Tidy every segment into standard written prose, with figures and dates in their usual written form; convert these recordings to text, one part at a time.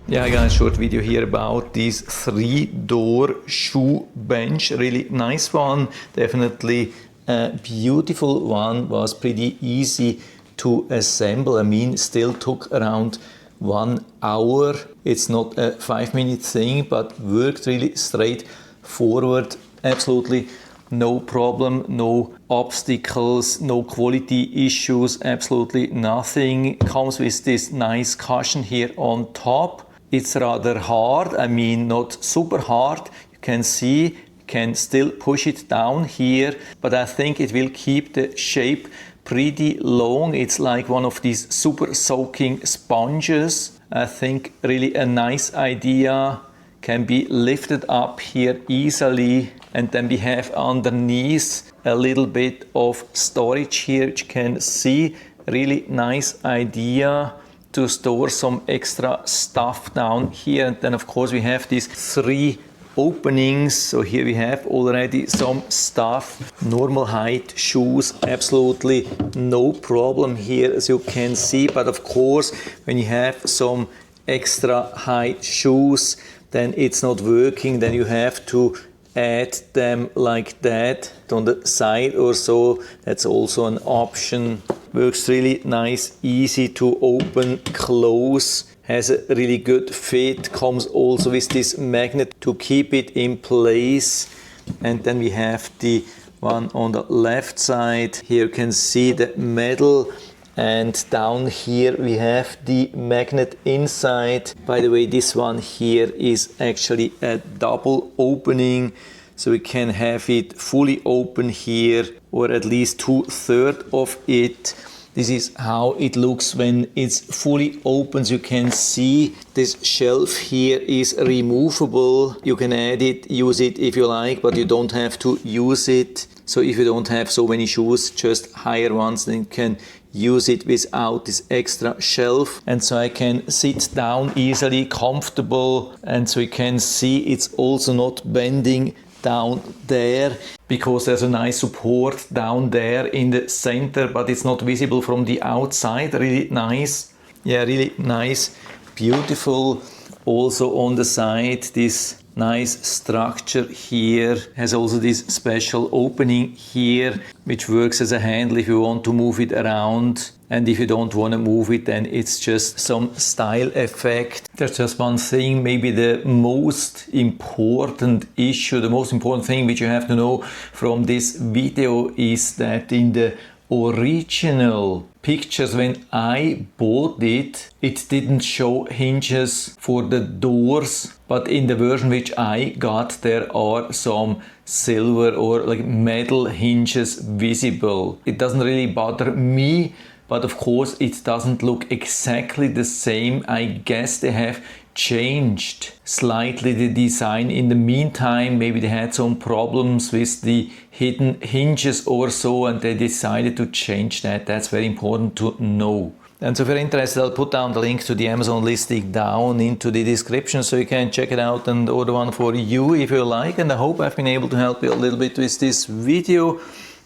Yeah guys, short video here about this 3-door shoe bench. Really nice one, definitely a beautiful one. Was pretty easy to assemble. I mean, still took around 1 hour. It's not a 5-minute thing, but worked really straightforward. Absolutely no problem, no obstacles, no quality issues, absolutely nothing. Comes with this nice cushion here on top. It's rather hard, I mean not super hard. You can see, can still push it down here, but I think it will keep the shape pretty long. It's like one of these super soaking sponges. I think really a nice idea. Can be lifted up here easily, and then we have underneath a little bit of storage here, which you can see. Really nice idea to store some extra stuff down here. And then of course we have these 3 openings. So here we have already some stuff, normal height shoes, absolutely no problem here, as you can see. But of course when you have some extra height shoes, then it's not working. Then you have to add them like that on the side or so. That's also an option. Works really nice, easy to open, close, has a really good fit. Comes also with this magnet to keep it in place. And then we have the one on the left side. Here you can see the metal, and down here we have the magnet inside. By the way, this one here is actually a double opening, so we can have it fully open here, or at least 2/3 of it. This is how it looks when it's fully open. You can see this shelf here is removable. You can add it, use it if you like, but you don't have to use it. So if you don't have so many shoes, just hire ones, then you can use it without this extra shelf. And so I can sit down easily, comfortable, and so you can see it's also not bending down there, because there's a nice support down there in the center, but it's not visible from the outside. Really nice. Yeah, really nice, beautiful. Also on the side, this nice structure here has also this special opening here, which works as a handle if you want to move it around. And if you don't want to move it, then it's just some style effect. There's just one thing, maybe the most important issue, the most important thing which you have to know from this video is that in the original pictures when I bought it, it didn't show hinges for the doors, but in the version which I got, there are some silver or like metal hinges visible. It doesn't really bother me, but of course it doesn't look exactly the same. I guess they have changed slightly the design in the meantime. Maybe they had some problems with the hidden hinges or so, and they decided to change that. That's very important to know. And so if you're interested, I'll put down the link to the Amazon listing down into the description, so you can check it out and order one for you if you like. And I hope I've been able to help you a little bit with this video.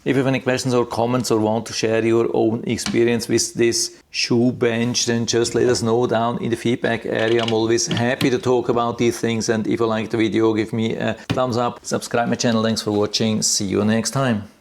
If you have any questions or comments or want to share your own experience with this shoe bench, then just let us know down in the feedback area. I'm always happy to talk about these things. And if you like the video, give me a thumbs up, subscribe my channel. Thanks for watching. See you next time.